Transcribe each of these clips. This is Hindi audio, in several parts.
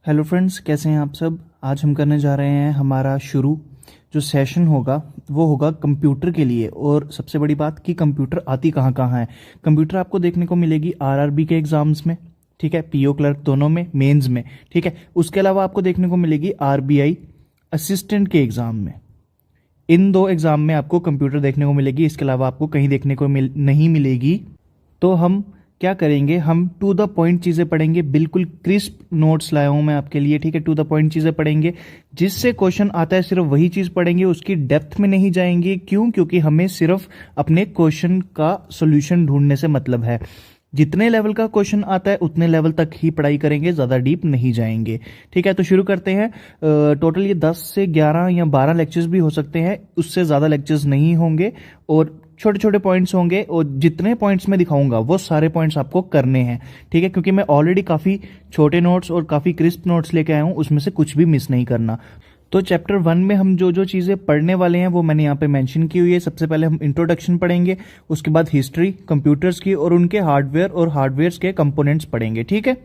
हेलो फ्रेंड्स, कैसे हैं आप सब। आज हम करने जा रहे हैं हमारा शुरू जो सेशन होगा वो होगा कंप्यूटर के लिए। और सबसे बड़ी बात कि कंप्यूटर आती कहाँ कहाँ है। कंप्यूटर आपको देखने को मिलेगी आरआरबी के एग्जाम्स में, ठीक है, पीओ क्लर्क दोनों में, मेंस में, ठीक है। उसके अलावा आपको देखने को मिलेगी आरबीआई असिस्टेंट के एग्जाम में। इन दो एग्जाम में आपको कंप्यूटर देखने को मिलेगी, इसके अलावा आपको कहीं देखने को नहीं मिलेगी। तो हम क्या करेंगे, हम टू द पॉइंट चीज़ें पढ़ेंगे। बिल्कुल क्रिस्प नोट्स लाया हूं मैं आपके लिए, ठीक है। टू द पॉइंट चीज़ें पढ़ेंगे, जिससे क्वेश्चन आता है सिर्फ वही चीज़ पढ़ेंगे, उसकी डेप्थ में नहीं जाएंगे। क्यों? क्योंकि हमें सिर्फ अपने क्वेश्चन का सोल्यूशन ढूंढने से मतलब है। जितने लेवल का क्वेश्चन आता है उतने लेवल तक ही पढ़ाई करेंगे, ज़्यादा डीप नहीं जाएंगे, ठीक है। तो शुरू करते हैं। टोटल ये 10 से 11 या 12 लेक्चर्स भी हो सकते हैं, उससे ज़्यादा लेक्चर्स नहीं होंगे और छोटे छोटे पॉइंट्स होंगे। और जितने पॉइंट्स मैं दिखाऊंगा वो सारे पॉइंट्स आपको करने हैं, ठीक है। क्योंकि मैं ऑलरेडी काफ़ी छोटे नोट्स और काफ़ी क्रिस्प नोट्स लेके आया हूँ, उसमें से कुछ भी मिस नहीं करना। तो चैप्टर 1 में हम जो जो चीज़ें पढ़ने वाले हैं वो मैंने यहाँ पे मेंशन की हुई है। सबसे पहले हम इंट्रोडक्शन पढ़ेंगे, उसके बाद हिस्ट्री कंप्यूटर्स की और उनके हार्डवेयर और हार्डवेयर्स के कंपोनेंट्स पढ़ेंगे, ठीक है।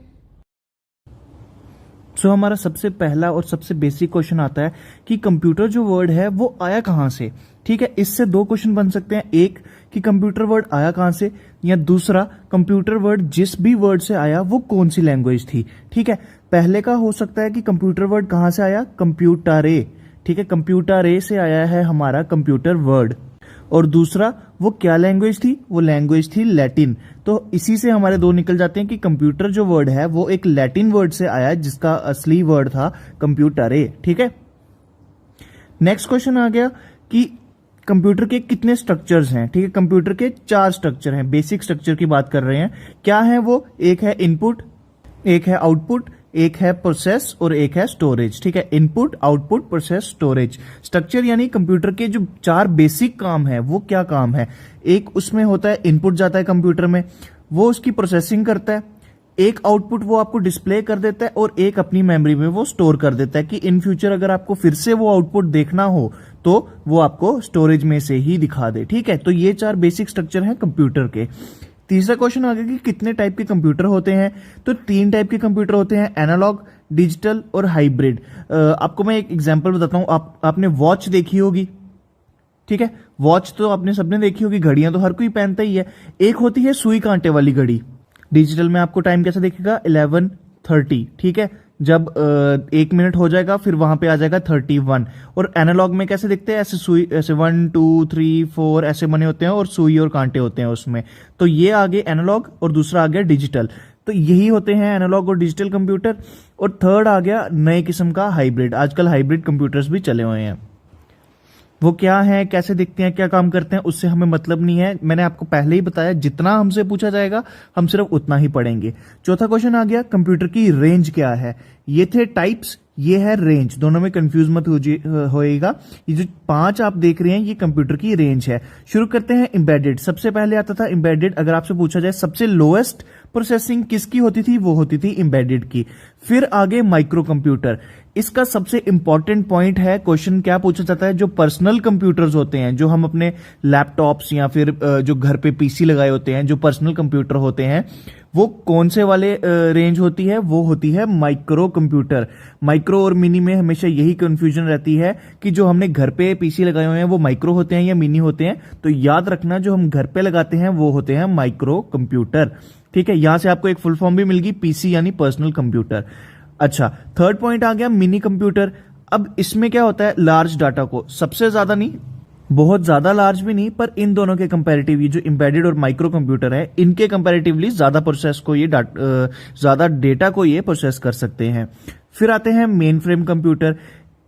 सो हमारा सबसे पहला और सबसे बेसिक क्वेश्चन आता है कि कंप्यूटर जो वर्ड है वो आया कहाँ से, ठीक है। इससे दो क्वेश्चन बन सकते हैं, एक कि कंप्यूटर वर्ड आया कहाँ से, या दूसरा कंप्यूटर वर्ड जिस भी वर्ड से आया वो कौन सी लैंग्वेज थी, ठीक है। पहले का हो सकता है कि कंप्यूटर वर्ड कहाँ से आया, कंप्यूटरे, ठीक है, कंप्यूटरे से आया है हमारा कंप्यूटर वर्ड। और दूसरा वो क्या लैंग्वेज थी, वो लैंग्वेज थी लैटिन। तो इसी से हमारे दो निकल जाते हैं कि कंप्यूटर जो वर्ड है वो एक लैटिन वर्ड से आया है जिसका असली वर्ड था कंप्यूटरे, ठीक है। नेक्स्ट क्वेश्चन आ गया कि कंप्यूटर के कितने स्ट्रक्चर्स हैं, ठीक है। कंप्यूटर के 4 स्ट्रक्चर हैं, बेसिक स्ट्रक्चर की बात कर रहे हैं। क्या है वो? एक है इनपुट, एक है आउटपुट, एक है प्रोसेस और एक है स्टोरेज, ठीक है। Input, output, process, storage. Structure यानी कंप्यूटर के जो 4 बेसिक काम है वो क्या काम है। एक उसमें होता है इनपुट जाता है कंप्यूटर में, वो उसकी प्रोसेसिंग करता है। एक आउटपुट वो आपको डिस्प्ले कर देता है और एक अपनी मेमोरी में वो स्टोर कर देता है कि इन फ्यूचर अगर आपको फिर से वो आउटपुट देखना हो तो वो आपको स्टोरेज में से ही दिखा दे, ठीक है। तो ये 4 बेसिक स्ट्रक्चर हैं कंप्यूटर के। तीसरा क्वेश्चन आ गया कि कितने टाइप के कंप्यूटर होते हैं। तो 3 टाइप के कंप्यूटर होते हैं, एनालॉग, डिजिटल और हाइब्रिड। आपको मैं एक एग्जांपल बताता हूं। आपने वॉच देखी होगी, ठीक है। वॉच तो आपने सबने देखी होगी, घड़ियां तो हर कोई पहनता ही है। एक होती है सुई कांटे वाली घड़ी। डिजिटल में आपको टाइम कैसा दिखेगा, 11:30, ठीक है। जब 1 मिनट हो जाएगा फिर वहां पे आ जाएगा 31। और एनालॉग में कैसे दिखते हैं, ऐसे सुई, ऐसे 1 2 3 4 ऐसे बने होते हैं और सुई और कांटे होते हैं उसमें। तो ये आगे एनालॉग और दूसरा आ गया डिजिटल। तो यही होते हैं एनालॉग और डिजिटल कंप्यूटर। और थर्ड आ गया नए किस्म का हाइब्रिड। आजकल हाइब्रिड कंप्यूटर्स भी चले हुए हैं। वो क्या है, कैसे दिखते हैं, क्या काम करते हैं, उससे हमें मतलब नहीं है। मैंने आपको पहले ही बताया जितना हमसे पूछा जाएगा हम सिर्फ उतना ही पढ़ेंगे। चौथा क्वेश्चन आ गया कंप्यूटर की रेंज क्या है। ये थे टाइप्स, ये है रेंज, दोनों में कंफ्यूज मत होइएगा। ये जो 5 आप देख रहे हैं ये कंप्यूटर की रेंज है। शुरू करते हैं एम्बेडेड। सबसे पहले आता था एम्बेडेड। अगर आपसे पूछा जाए सबसे लोएस्ट प्रोसेसिंग किसकी होती थी, वो होती थी एम्बेडेड की। फिर आगे माइक्रो कंप्यूटर। इसका सबसे इंपॉर्टेंट पॉइंट है, क्वेश्चन क्या पूछा जाता है, जो पर्सनल कंप्यूटर्स होते हैं, जो हम अपने लैपटॉप्स या फिर जो घर पे पीसी लगाए होते हैं, जो पर्सनल कंप्यूटर होते हैं, वो कौन से वाले रेंज होती है, वो होती है माइक्रो कंप्यूटर। माइक्रो और मिनी में हमेशा यही कंफ्यूजन रहती है कि जो हमने घर पे पीसी लगाए हुए हैं वो माइक्रो होते हैं या मिनी होते हैं। तो याद रखना जो हम घर पे लगाते हैं वो होते हैं माइक्रो कंप्यूटर, ठीक है। यहां से आपको एक फुल फॉर्म भी मिल गई, पीसी यानी पर्सनल कंप्यूटर। अच्छा, थर्ड पॉइंट आ गया मिनी कंप्यूटर। अब इसमें क्या होता है, लार्ज डाटा को, सबसे ज्यादा नहीं, बहुत ज्यादा लार्ज भी नहीं, पर इन दोनों के कंपैरेटिवली जो एम्बेडेड और माइक्रो कंप्यूटर है इनके कंपैरेटिवली ज्यादा प्रोसेस को ये ज्यादा डेटा को ये प्रोसेस कर सकते हैं। फिर आते हैं मेन फ्रेम कंप्यूटर।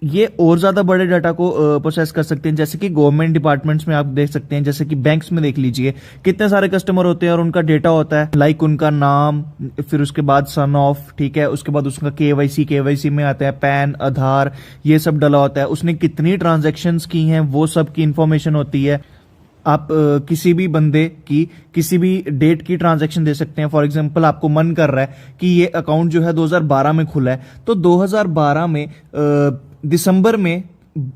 ये और ज्यादा बड़े डाटा को प्रोसेस कर सकते हैं, जैसे कि गवर्नमेंट डिपार्टमेंट्स में आप देख सकते हैं, जैसे कि बैंक्स में देख लीजिए कितने सारे कस्टमर होते हैं और उनका डेटा होता है, लाइक उनका नाम, फिर उसके बाद सन ऑफ, ठीक है, उसके बाद उसका केवाईसी में आता है पैन, आधार, ये सब डला होता है, उसने कितनी ट्रांजेक्शन्स की हैं वो सब की इंफॉर्मेशन होती है। आप किसी भी बंदे की किसी भी डेट की ट्रांजैक्शन दे सकते हैं। फॉर एग्जांपल आपको मन कर रहा है कि ये अकाउंट जो है 2012 में खुला है, तो 2012 में दिसंबर में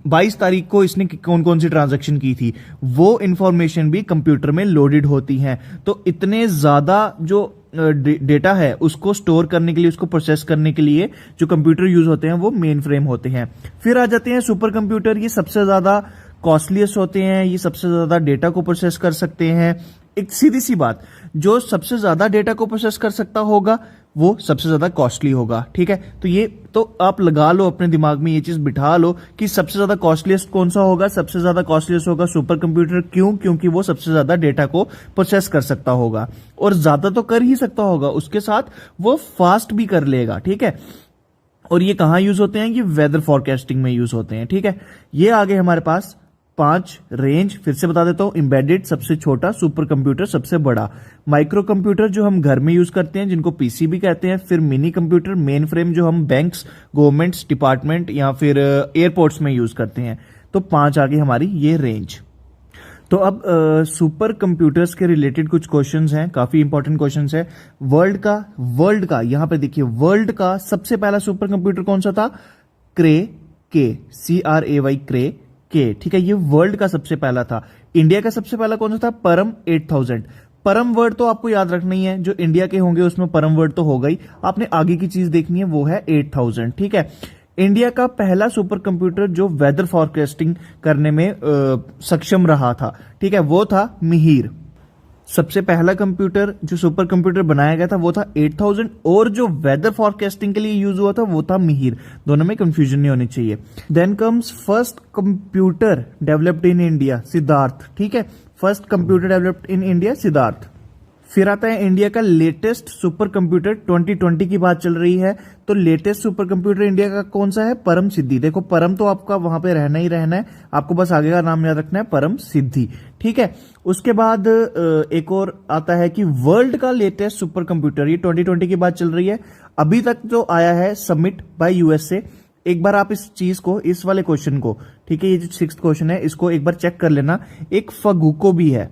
22 तारीख को इसने कौन कौन सी ट्रांजैक्शन की थी, वो इंफॉर्मेशन भी कंप्यूटर में लोडेड होती हैं। तो इतने ज्यादा जो डेटा है उसको स्टोर करने के लिए, उसको प्रोसेस करने के लिए जो कंप्यूटर यूज होते हैं वो मेन फ्रेम होते हैं। फिर आ जाते हैं सुपर कंप्यूटर। ये सबसे ज्यादा कॉस्टलीस्ट होते हैं, ये सबसे ज्यादा डेटा को प्रोसेस कर सकते हैं। एक सीधी सी बात, जो सबसे ज्यादा डेटा को प्रोसेस कर सकता होगा वो सबसे ज्यादा कॉस्टली होगा। ठीक है, तो ये तो आप लगा लो अपने दिमाग में, ये चीज बिठा लो कि सबसे ज्यादा कॉस्टलीस्ट कौन सा होगा। सबसे ज्यादा कॉस्टलीस्ट होगा सुपर कंप्यूटर। क्यों? क्योंकि वो सबसे ज्यादा डेटा को प्रोसेस कर सकता होगा, और ज्यादा तो कर ही सकता होगा, उसके साथ वो फास्ट भी कर लेगा। ठीक है, और ये कहां यूज होते हैं? ये वेदर फॉरकास्टिंग में यूज होते हैं। ठीक है, ये आगे हमारे पास 5 रेंज। फिर से बता देता हूं, एम्बेडेड सबसे छोटा, सुपर कंप्यूटर सबसे बड़ा, माइक्रो कंप्यूटर जो हम घर में यूज करते हैं जिनको पीसी भी कहते हैं, फिर मिनी कंप्यूटर, मेन फ्रेम जो हम बैंक्स, गवर्नमेंट्स, डिपार्टमेंट या फिर एयरपोर्ट्स में यूज करते हैं। तो 5 आगे हमारी ये रेंज। तो अब सुपर कंप्यूटर्स के रिलेटेड कुछ क्वेश्चंस हैं, काफी इंपॉर्टेंट क्वेश्चंस है। वर्ल्ड का यहां पे देखिए, वर्ल्ड का सबसे पहला सुपर कंप्यूटर कौन सा था? क्रे के, CRAY क्रे के। ठीक है, ये वर्ल्ड का सबसे पहला था। इंडिया का सबसे पहला कौन सा था? परम 8000। परम वर्ड तो आपको याद रखना ही है, जो इंडिया के होंगे उसमें परम वर्ड तो होगा ही। आपने आगे की चीज देखनी है, वो है 8000। ठीक है, इंडिया का पहला सुपर कंप्यूटर जो वेदर फॉरकास्टिंग करने में सक्षम रहा था, ठीक है, वो था मिहिर। सबसे पहला कंप्यूटर जो सुपर कंप्यूटर बनाया गया था वो था 8000, और जो वेदर फॉरकास्टिंग के लिए यूज हुआ था वो था मिहिर। दोनों में कंफ्यूजन नहीं होनी चाहिए। Then comes first computer developed in India, Siddharth. ठीक है, first computer developed in India, Siddharth. फिर आता है इंडिया का लेटेस्ट सुपर कंप्यूटर। 2020 की बात चल रही है, तो लेटेस्ट सुपर कंप्यूटर इंडिया का कौन सा है? परम सिद्धि। देखो, परम तो आपका वहां पे रहना ही रहना है, आपको बस आगे का नाम याद रखना है, परम सिद्धि। ठीक है, उसके बाद एक और आता है कि वर्ल्ड का लेटेस्ट सुपर कंप्यूटर, ये 2020 की बात चल रही है, अभी तक जो आया है सबमिट बाय यूएसए। एक बार आप इस चीज को, इस वाले क्वेश्चन को, ठीक है, ये जो 6th क्वेश्चन है, इसको एक बार चेक कर लेना। एक फगुको भी है,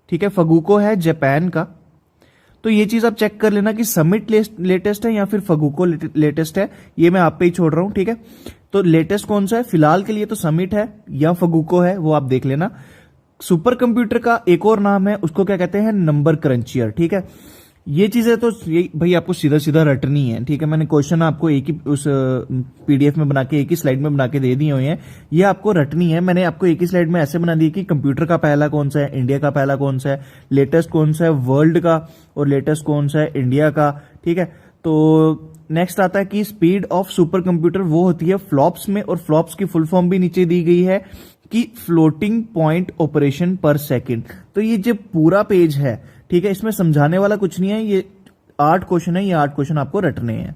ठीक है, फगुको है जापान का। तो ये चीज आप चेक कर लेना कि समिट लेटेस्ट है या फिर फगुको लेटेस्ट है, ये मैं आप पे ही छोड़ रहा हूं। ठीक है, तो लेटेस्ट कौन सा है फिलहाल के लिए? तो समिट है या फगुको है, वो आप देख लेना। सुपर कंप्यूटर का एक और नाम है, उसको क्या कहते हैं? नंबर क्रंचियर। ठीक है, ये चीजें तो ये भाई आपको सीधा सीधा रटनी है। ठीक है, मैंने क्वेश्चन आपको एक ही उस पीडीएफ में बना के, एक ही स्लाइड में बना के दे दिए हुए हैं, ये आपको रटनी है। मैंने आपको एक ही स्लाइड में ऐसे बना दी कि कंप्यूटर का पहला कौन सा है, इंडिया का पहला कौन सा है, लेटेस्ट कौन सा है वर्ल्ड का, और लेटेस्ट कौन सा है इंडिया का। ठीक है, तो नेक्स्ट आता है कि स्पीड ऑफ सुपर कंप्यूटर वो होती है फ्लॉप्स में, और फ्लॉप्स की फुल फॉर्म भी नीचे दी गई है कि फ्लोटिंग पॉइंट ऑपरेशन पर सेकेंड। तो ये जो पूरा पेज है, ठीक है, इसमें समझाने वाला कुछ नहीं है, ये 8 क्वेश्चन है, ये 8 क्वेश्चन आपको रटने हैं।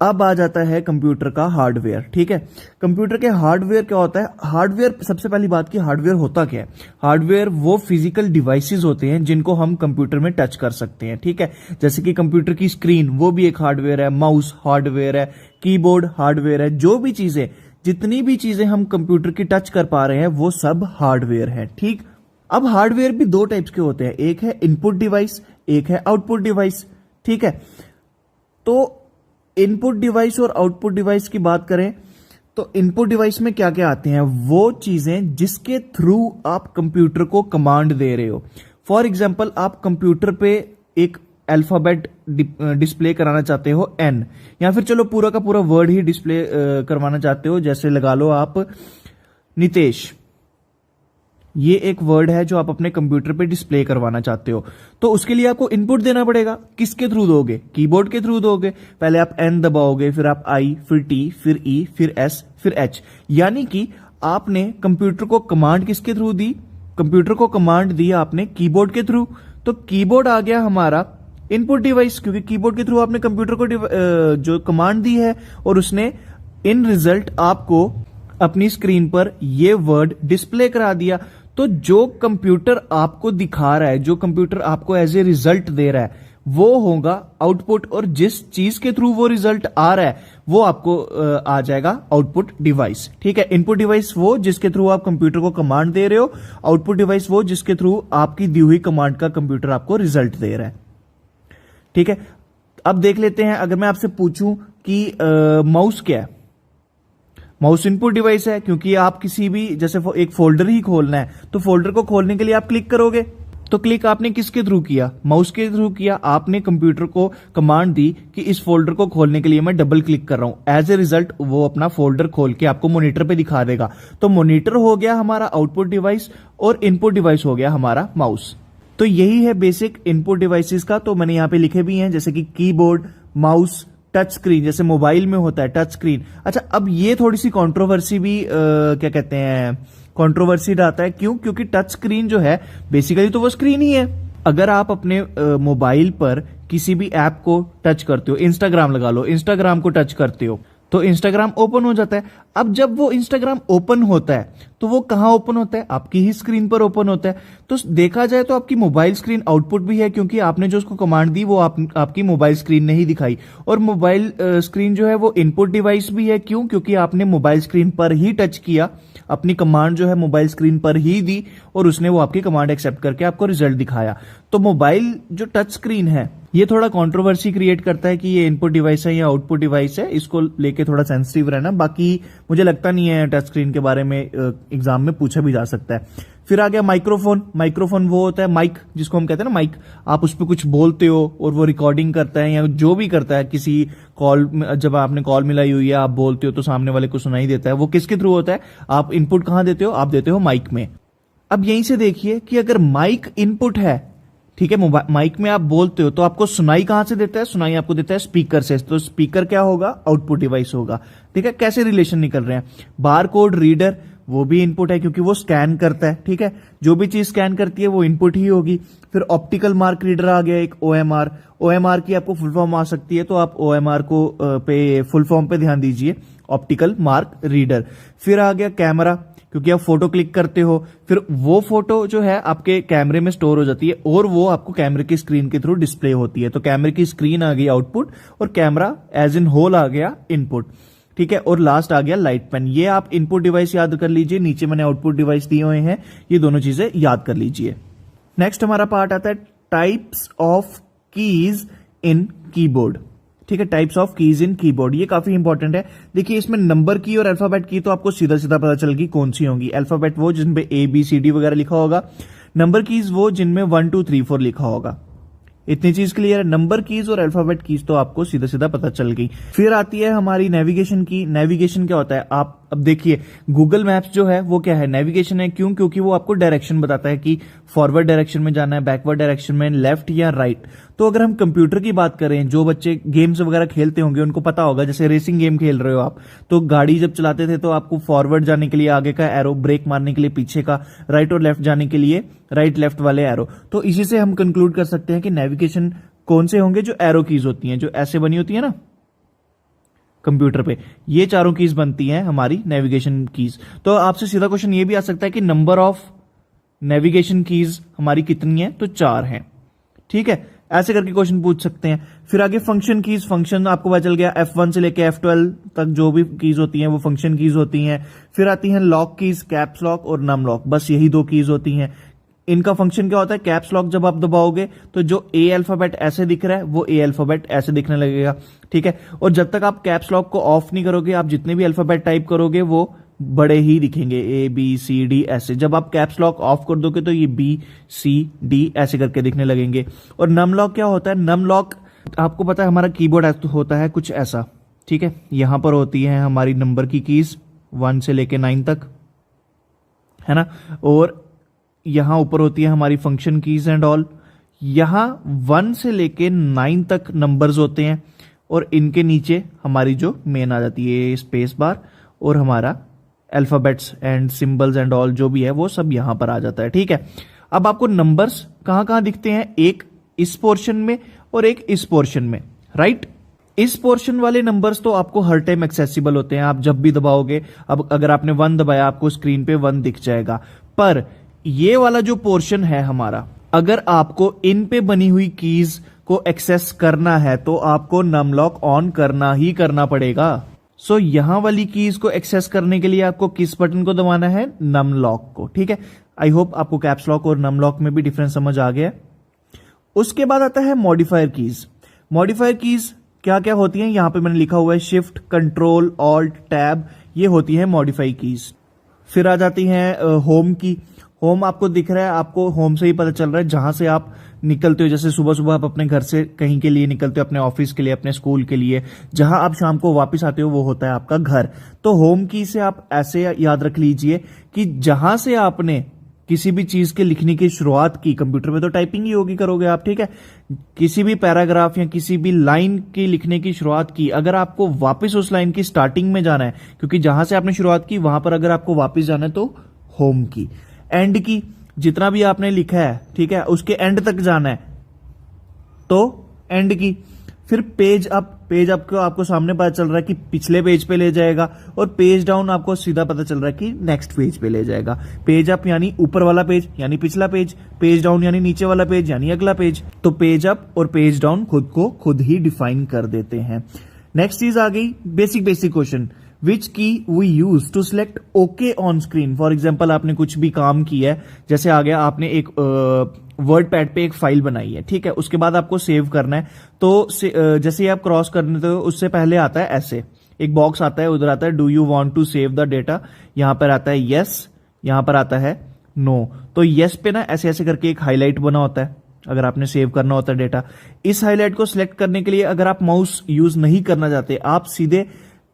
अब आ जाता है कंप्यूटर का हार्डवेयर। ठीक है, कंप्यूटर के हार्डवेयर क्या होता है? हार्डवेयर, सबसे पहली बात की हार्डवेयर होता क्या है? हार्डवेयर वो फिजिकल डिवाइसेस होते हैं जिनको हम कंप्यूटर में टच कर सकते हैं। ठीक है, जैसे कि कंप्यूटर की स्क्रीन, वो भी एक हार्डवेयर है, माउस हार्डवेयर है, कीबोर्ड हार्डवेयर है, जो भी चीजें, जितनी भी चीजें हम कंप्यूटर की टच कर पा रहे हैं वो सब हार्डवेयर है। ठीक, अब हार्डवेयर भी 2 टाइप्स के होते हैं, एक है इनपुट डिवाइस, एक है आउटपुट डिवाइस। ठीक है, तो इनपुट डिवाइस और आउटपुट डिवाइस की बात करें तो इनपुट डिवाइस में क्या क्या आते हैं? वो चीजें जिसके थ्रू आप कंप्यूटर को कमांड दे रहे हो। फॉर एग्जाम्पल, आप कंप्यूटर पे एक अल्फाबेट डिस्प्ले कराना चाहते हो N, या फिर चलो पूरा का पूरा वर्ड ही डिस्प्ले करवाना चाहते हो, जैसे लगा लो आप नितेश। ये एक वर्ड है जो आप अपने कंप्यूटर पे डिस्प्ले करवाना चाहते हो, तो उसके लिए आपको इनपुट देना पड़ेगा। किसके थ्रू दोगे? कीबोर्ड के थ्रू दोगे। पहले आप N दबाओगे, फिर आप I, फिर T, फिर E, फिर S, फिर H। यानी कि आपने कंप्यूटर को कमांड किसके थ्रू दी? कंप्यूटर को कमांड दी आपने कीबोर्ड के थ्रू। तो कीबोर्ड आ गया हमारा इनपुट डिवाइस, क्योंकि कीबोर्ड के थ्रू आपने कंप्यूटर को जो कमांड दी है, और उसने इन रिजल्ट आपको अपनी स्क्रीन पर ये वर्ड डिस्प्ले करा दिया। तो जो कंप्यूटर आपको दिखा रहा है, जो कंप्यूटर आपको एज ए रिजल्ट दे रहा है, वो होगा आउटपुट, और जिस चीज के थ्रू वो रिजल्ट आ रहा है वो आपको आ जाएगा आउटपुट डिवाइस। ठीक है, इनपुट डिवाइस वो जिसके थ्रू आप कंप्यूटर को कमांड दे रहे हो, आउटपुट डिवाइस वो जिसके थ्रू आपकी दी हुई कमांड का कंप्यूटर आपको रिजल्ट दे रहा है। ठीक है, अब देख लेते हैं, अगर मैं आपसे पूछूं कि माउस क्या है? माउस इनपुट डिवाइस है, क्योंकि आप किसी भी, जैसे एक फोल्डर ही खोलना है, तो फोल्डर को खोलने के लिए आप क्लिक करोगे, तो क्लिक आपने किसके थ्रू किया, माउस के थ्रू किया। आपने कंप्यूटर को कमांड दी कि इस फोल्डर को खोलने के लिए मैं डबल क्लिक कर रहा हूं। एज ए रिजल्ट वो अपना फोल्डर खोल के आपको मॉनिटर पे दिखा देगा। तो मॉनिटर हो गया हमारा आउटपुट डिवाइस और इनपुट डिवाइस हो गया हमारा माउस। तो यही है बेसिक इनपुट डिवाइसेस का। तो मैंने यहां पे लिखे भी हैं जैसे कि कीबोर्ड, माउस, टच स्क्रीन, जैसे मोबाइल में होता है टच स्क्रीन। अच्छा, अब ये थोड़ी सी कंट्रोवर्सी भी क्या कहते हैं, कंट्रोवर्सी आता है। क्यों? क्योंकि टच स्क्रीन जो है बेसिकली तो वो स्क्रीन ही है। अगर आप अपने मोबाइल पर किसी भी ऐप को टच करते हो, इंस्टाग्राम लगा लो, इंस्टाग्राम को टच करते हो तो इंस्टाग्राम ओपन हो जाता है। अब जब वो इंस्टाग्राम ओपन होता है तो वो कहां ओपन होता है, आपकी ही स्क्रीन पर ओपन होता है। तो देखा जाए तो आपकी मोबाइल स्क्रीन आउटपुट भी है, क्योंकि आपने जो उसको कमांड दी वो आपकी मोबाइल स्क्रीन ने ही दिखाई। और मोबाइल स्क्रीन जो है वो इनपुट डिवाइस भी है। क्यों? क्योंकि आपने मोबाइल स्क्रीन पर ही टच किया, अपनी कमांड जो है मोबाइल स्क्रीन पर ही दी और उसने वो आपकी कमांड एक्सेप्ट करके आपको रिजल्ट दिखाया। तो मोबाइल जो टच स्क्रीन है ये थोड़ा कंट्रोवर्सी क्रिएट करता है कि ये इनपुट डिवाइस है या आउटपुट डिवाइस है। इसको लेके थोड़ा सेंसिटिव रहना। बाकी मुझे लगता नहीं है टच स्क्रीन के बारे में एग्जाम में पूछा भी जा सकता है। फिर आ गया माइक्रोफोन। माइक्रोफोन वो होता है माइक, जिसको हम कहते हैं ना माइक। आप उस पर कुछ बोलते हो और वो रिकॉर्डिंग करता है या जो भी करता है, किसी कॉल, जब आपने कॉल मिलाई हुई है आप बोलते हो तो सामने वाले को सुनाई देता है। वो किसके थ्रू होता है? आप इनपुट कहां देते हो? आप देते हो माइक में। अब यहीं से देखिए कि अगर माइक इनपुट है, ठीक है, माइक में आप बोलते हो तो आपको सुनाई कहां से देता है? सुनाई आपको देता है स्पीकर से। तो स्पीकर क्या होगा? आउटपुट डिवाइस होगा। ठीक है, कैसे रिलेशन निकल रहे हैं। बार कोड रीडर वो भी इनपुट है क्योंकि वो स्कैन करता है। ठीक है, जो भी चीज स्कैन करती है वो इनपुट ही होगी। फिर ऑप्टिकल मार्क रीडर आ गया एक, ओएमआर। ओएमआर की आपको फुल फॉर्म आ सकती है, तो आप ओएमआर को पे फुल फॉर्म पे ध्यान दीजिए, ऑप्टिकल मार्क रीडर। फिर आ गया कैमरा, क्योंकि आप फोटो क्लिक करते हो, फिर वो फोटो जो है आपके कैमरे में स्टोर हो जाती है और वो आपको कैमरे की स्क्रीन के थ्रू डिस्प्ले होती है। तो कैमरे की स्क्रीन आ गई आउटपुट और कैमरा एज इन होल आ गया इनपुट। ठीक है, और लास्ट आ गया लाइट पेन। ये आप इनपुट डिवाइस याद कर लीजिए, नीचे मैंने आउटपुट डिवाइस दिए हुए हैं, ये दोनों चीजें याद कर लीजिए। नेक्स्ट हमारा पार्ट आता है types of keys in keyboard. ठीक है, types of keys in keyboard, ये काफी इंपॉर्टेंट है। देखिए इसमें नंबर की और अल्फाबेट की तो आपको सीधा सीधा पता चलेगी कौन सी होंगी। अल्फाबेट वो जिनपे ABCD वगैरह लिखा होगा, नंबर कीज वो जिनमें 1 2 3 4 लिखा होगा। इतनी चीज क्लियर है। नंबर कीज और अल्फाबेट कीज तो आपको सीधा सीधा पता चल गई। फिर आती है हमारी नेविगेशन की। नेविगेशन क्या होता है? आप अब देखिए गूगल मैप्स जो है वो क्या है? नेविगेशन है। क्यों? क्योंकि वो आपको डायरेक्शन बताता है कि फॉरवर्ड डायरेक्शन में जाना है, बैकवर्ड डायरेक्शन में, लेफ्ट या राइट। तो अगर हम कंप्यूटर की बात करें, जो बच्चे गेम्स वगैरह खेलते होंगे उनको पता होगा, जैसे रेसिंग गेम खेल रहे हो आप, तो गाड़ी जब चलाते थे तो आपको फॉरवर्ड जाने के लिए आगे का एरो, ब्रेक मारने के लिए पीछे का, राइट और लेफ्ट जाने के लिए राइट लेफ्ट वाले एरो। तो इसी से हम कंक्लूड कर सकते हैं कि नेविगेशन कौन से होंगे? जो एरो कीज होती हैं, जो ऐसे बनी होती है ना कंप्यूटर पे, ये चारों कीज बनती हैं हमारी नेविगेशन कीज। तो आपसे सीधा क्वेश्चन ये भी आ सकता है कि नंबर ऑफ नेविगेशन कीज हमारी कितनी है? तो 4 हैं। ठीक है, ऐसे करके क्वेश्चन पूछ सकते हैं। फिर आगे फंक्शन कीज। फंक्शन आपको पता चल गया, F1 से लेके F12 तक जो भी कीज होती हैं वो फंक्शन कीज होती हैं। फिर आती हैं लॉक कीज, कैप्स लॉक और नम लॉक, बस यही 2 कीज होती हैं। इनका फंक्शन क्या होता है? कैप्स लॉक जब आप दबाओगे तो जो A अल्फाबेट ऐसे दिख रहा है वो A अल्फाबेट ऐसे दिखने लगेगा। ठीक है, और जब तक आप कैप्स लॉक को ऑफ नहीं करोगे, आप जितने भी अल्फाबेट टाइप करोगे वो बड़े ही दिखेंगे, ABCD ऐसे। जब आप कैप्स लॉक ऑफ कर दोगे तो ये BCD ऐसे करके दिखने लगेंगे। और नम लॉक क्या होता है? नम लॉक आपको पता है हमारा कीबोर्ड होता है कुछ ऐसा। ठीक है, यहां पर होती है हमारी नंबर की कीज 1 से लेके 9 तक, है ना, और यहां ऊपर होती है हमारी फंक्शन कीज एंड ऑल। यहां 1 से लेके 9 तक नंबर्स होते हैं और इनके नीचे हमारी जो मेन आ जाती है स्पेस बार और हमारा alphabets and symbols and all जो भी है वो सब यहां पर आ जाता है। ठीक है, अब आपको नंबर्स कहां कहां दिखते हैं? एक इस पोर्शन में और एक इस पोर्शन में, राइट। इस पोर्शन वाले नंबर्स तो आपको हर टाइम एक्सेसिबल होते हैं, आप जब भी दबाओगे। अब अगर आपने 1 दबाया आपको स्क्रीन पे 1 दिख जाएगा। पर ये वाला जो पोर्शन है हमारा, अगर आपको इन पे बनी हुई कीज को एक्सेस करना है तो आपको नम लॉक ऑन करना ही करना पड़ेगा। सो यहां वाली कीज को एक्सेस करने के लिए आपको किस बटन को दबाना है? नम लॉक को। ठीक है, आई होप आपको कैप्स लॉक और नम लॉक में भी डिफरेंस समझ आ गया। उसके बाद आता है मॉडिफायर कीज। मॉडिफायर कीज क्या क्या होती हैं? यहां पे मैंने लिखा हुआ है शिफ्ट, कंट्रोल, ऑल्ट, टैब, ये होती है मॉडिफाई कीज। फिर आ जाती है होम की। होम आपको दिख रहा है, आपको होम से ही पता चल रहा है जहां से आप निकलते हो। जैसे सुबह सुबह आप अपने घर से कहीं के लिए निकलते हो, अपने ऑफिस के लिए, अपने स्कूल के लिए, जहां आप शाम को वापस आते हो वो होता है आपका घर। तो होम की से आप ऐसे याद रख लीजिए कि जहां से आपने किसी भी चीज के लिखने की शुरुआत की, कंप्यूटर में तो टाइपिंग ही होगी, करोगे आप, ठीक है। किसी भी पैराग्राफ या किसी भी लाइन की लिखने की शुरुआत की, अगर आपको वापस उस लाइन की स्टार्टिंग में जाना है, क्योंकि जहां से आपने शुरुआत की वहां पर अगर आपको वापस जाना है तो होम की। एंड की, जितना भी आपने लिखा है, ठीक है, उसके एंड तक जाना है तो एंड की। फिर पेज अप, पेज अप को आपको सामने पता चल रहा है कि पिछले पेज पे ले जाएगा, और पेज डाउन आपको सीधा पता चल रहा है कि नेक्स्ट पेज पे ले जाएगा। पेज अप यानी ऊपर वाला पेज यानी पिछला पेज, पेज डाउन यानी नीचे वाला पेज यानी अगला पेज। तो पेज अप और पेज डाउन खुद को खुद ही डिफाइन कर देते हैं। नेक्स्ट चीज आ गई basic question, which key we use to select okay on screen. For example आपने कुछ भी काम किया है, जैसे आ गया आपने एक वर्ड पैड पे एक फाइल बनाई है, ठीक है, उसके बाद आपको सेव करना है। तो जैसे ही आप क्रॉस करने तो उससे पहले आता है ऐसे एक बॉक्स आता है, उधर आता है do you want to save the data, यहां पर आता है यस, यहां पर आता है नो। तो यस पे ना ऐसे ऐसे करके एक हाईलाइट बना होता है अगर आपने सेव करना होता है डेटा। इस हाईलाइट को सिलेक्ट करने के लिए अगर आप माउस यूज नहीं करना चाहते, आप सीधे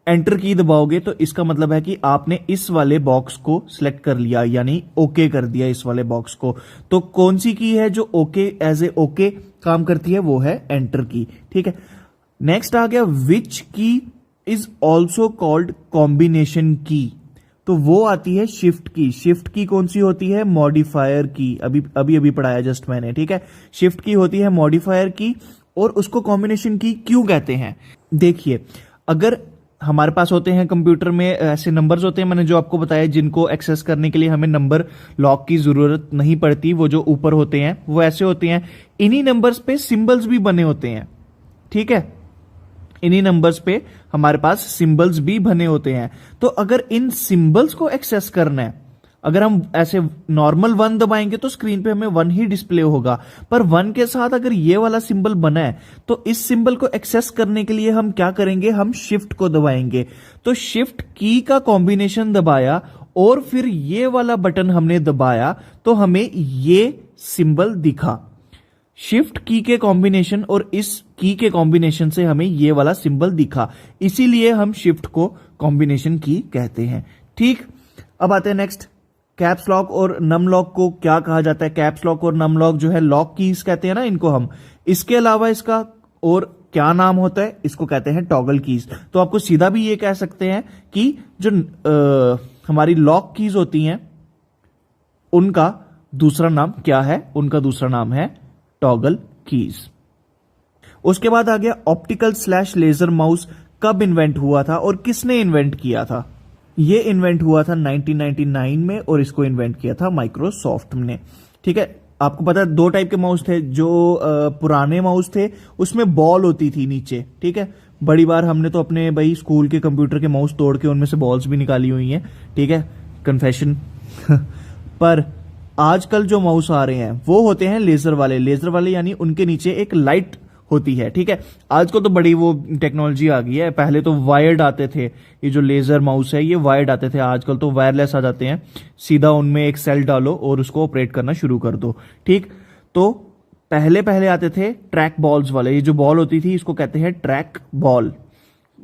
एंटर की दबाओगे तो इसका मतलब है कि आपने इस वाले बॉक्स को सिलेक्ट कर लिया, यानी ओके कर दिया इस वाले बॉक्स को। तो कौन सी की है जो ओके एज ए ओके काम करती है, वो है एंटर की, ठीक है। नेक्स्ट आ गया विच की इज ऑल्सो कॉल्ड कॉम्बिनेशन की। तो वो आती है शिफ्ट की। शिफ्ट की कौन सी होती है, मॉडिफायर की, अभी पढ़ाया जस्ट मैंने, ठीक है। शिफ्ट की होती है मॉडिफायर की, और उसको कॉम्बिनेशन की क्यों कहते हैं। देखिए, अगर हमारे पास होते हैं कंप्यूटर में ऐसे नंबर्स होते हैं, मैंने जो आपको बताया, जिनको एक्सेस करने के लिए हमें नंबर लॉक की जरूरत नहीं पड़ती, वो जो ऊपर होते हैं वो ऐसे होते हैं। इन्हीं नंबर्स पे सिंबल्स भी बने होते हैं, ठीक है, इन्हीं नंबर्स पे हमारे पास सिंबल्स भी बने होते हैं। तो अगर इन सिंबल्स को एक्सेस करना है, अगर हम ऐसे नॉर्मल 1 दबाएंगे तो स्क्रीन पे हमें 1 ही डिस्प्ले होगा, पर 1 के साथ अगर ये वाला सिंबल बना है तो इस सिंबल को एक्सेस करने के लिए हम क्या करेंगे, हम शिफ्ट को दबाएंगे। तो शिफ्ट की का कॉम्बिनेशन दबाया और फिर ये वाला बटन हमने दबाया तो हमें ये सिंबल दिखा। शिफ्ट की के कॉम्बिनेशन और इस की के कॉम्बिनेशन से हमें ये वाला सिंबल दिखा, इसीलिए हम शिफ्ट को कॉम्बिनेशन की कहते हैं, ठीक। अब आते हैं नेक्स्ट, कैप्स लॉक और नम लॉक को क्या कहा जाता है। कैप्स लॉक और नम लॉक जो है लॉक कीज कहते हैं ना इनको हम। इसके अलावा इसका और क्या नाम होता है, इसको कहते हैं टॉगल कीज। तो आपको सीधा भी ये कह सकते हैं कि जो हमारी लॉक कीज होती हैं उनका दूसरा नाम क्या है, उनका दूसरा नाम है टॉगल कीज। उसके बाद आ गया ऑप्टिकल स्लैश लेजर माउस कब इन्वेंट हुआ था और किसने इन्वेंट किया था। ये इन्वेंट हुआ था 1999 में और इसको इन्वेंट किया था माइक्रोसॉफ्ट ने, ठीक है। आपको पता है 2 टाइप के माउस थे। जो पुराने माउस थे उसमें बॉल होती थी नीचे, ठीक है। बड़ी बार हमने तो अपने भाई स्कूल के कंप्यूटर के माउस तोड़ के उनमें से बॉल्स भी निकाली हुई हैं, ठीक है, कन्फेशन पर आजकल जो माउस आ रहे हैं वो होते हैं लेजर वाले। लेजर वाले यानी उनके नीचे एक लाइट होती है, ठीक है। आजकल तो बड़ी वो टेक्नोलॉजी आ गई है, पहले तो वायर्ड आते थे, ये जो लेजर माउस है ये वायर्ड आते थे, आजकल तो वायरलेस आ जाते हैं। सीधा उनमें एक सेल डालो और उसको ऑपरेट करना शुरू कर दो, ठीक। तो पहले आते थे ट्रैक बॉल्स वाले, ये जो बॉल होती थी इसको कहते हैं ट्रैक बॉल,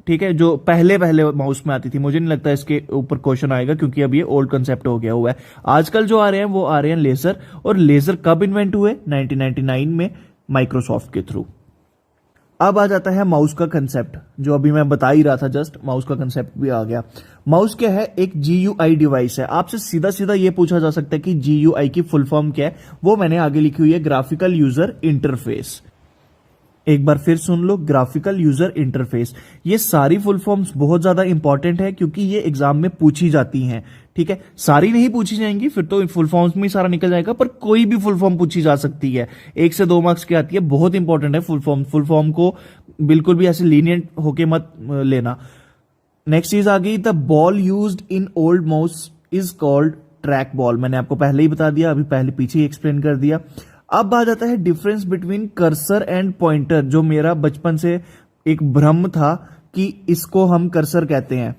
ठीक है, जो पहले माउस में आती थी। मुझे नहीं लगता इसके ऊपर क्वेश्चन आएगा क्योंकि अब ये ओल्ड कंसेप्ट हो गया हुआ है। आजकल जो आ रहे हैं वो आ रहे हैं लेजर। और लेजर कब इन्वेंट हुए, 1999 में माइक्रोसॉफ्ट के थ्रू। अब आ जाता है माउस का कंसेप्ट, जो अभी मैं बता ही रहा था जस्ट, माउस का कंसेप्ट भी आ गया। माउस क्या है, एक GUI डिवाइस है। आपसे सीधा सीधा ये पूछा जा सकता है कि GUI की फुल फॉर्म क्या है, वो मैंने आगे लिखी हुई है, ग्राफिकल यूजर इंटरफेस। एक बार फिर सुन लो, ग्राफिकल यूजर इंटरफेस। ये सारी फुल फॉर्म्स बहुत ज्यादा इंपॉर्टेंट है क्योंकि ये एग्जाम में पूछी जाती हैं, ठीक है। सारी नहीं पूछी जाएंगी, फिर तो फुल फॉर्म्स में ही सारा निकल जाएगा, पर कोई भी फुल फॉर्म पूछी जा सकती है। 1 से 2 मार्क्स की आती है, बहुत इंपॉर्टेंट है फुल फॉर्म। फुल फॉर्म को बिल्कुल भी ऐसे लीनियंट होके मत लेना। नेक्स्ट चीज आ गई, the ball used in old mouse is called track ball. मैंने आपको पहले ही बता दिया, अभी पहले पीछे ही एक्सप्लेन कर दिया। अब आ जाता है difference between cursor and pointer, जो मेरा बचपन से एक भ्रम था कि इसको हम कर्सर कहते हैं,